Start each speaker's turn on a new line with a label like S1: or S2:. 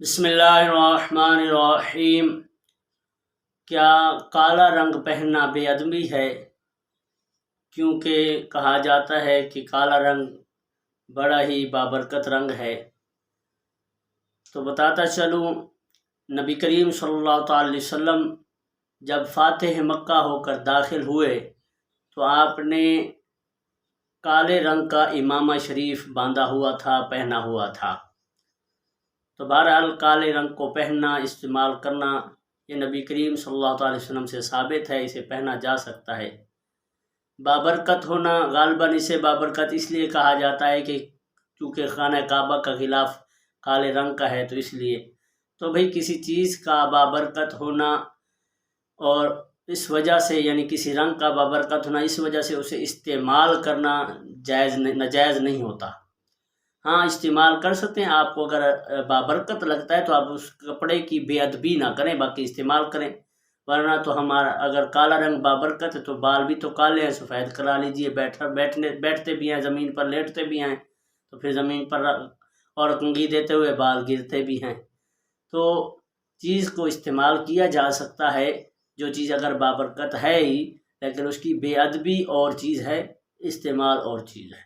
S1: بسم اللہ الرحمن الرحیم۔ کیا کالا رنگ پہننا بے ادبی ہے؟ کیونکہ کہا جاتا ہے کہ کالا رنگ بڑا ہی بابرکت رنگ ہے۔ تو بتاتا چلوں، نبی کریم صلی اللہ تعالی علیہ وسلم جب فاتح مکہ ہو کر داخل ہوئے تو آپ نے کالے رنگ کا امامہ شریف باندھا ہوا تھا، پہنا ہوا تھا۔ تو بہرحال کالے رنگ کو پہننا، استعمال کرنا یہ نبی کریم صلی اللہ علیہ وسلم سے ثابت ہے، اسے پہنا جا سکتا ہے۔ بابرکت ہونا، غالباً اسے بابرکت اس لیے کہا جاتا ہے کہ چونکہ خانہ کعبہ کا غلاف کالے رنگ کا ہے، تو اس لیے تو بھئی کسی چیز کا بابرکت ہونا اور اس وجہ سے، یعنی کسی رنگ کا بابرکت ہونا اس وجہ سے اسے استعمال کرنا ناجائز نہیں ہوتا۔ ہاں، استعمال کر سکتے ہیں، آپ کو اگر بابرکت لگتا ہے تو آپ اس کپڑے کی بے ادبی نہ کریں، باقی استعمال کریں۔ ورنہ تو ہمارا اگر کالا رنگ بابرکت ہے تو بال بھی تو کالے ہیں، سفید کرا لیجئے۔ بیٹھتے بھی ہیں زمین پر، لیٹتے بھی ہیں تو پھر زمین پر اور کنگھی دیتے ہوئے بال گرتے بھی ہیں۔ تو چیز کو استعمال کیا جا سکتا ہے، جو چیز اگر بابرکت ہے ہی، لیکن اس کی بے ادبی اور چیز ہے، استعمال اور چیز ہے۔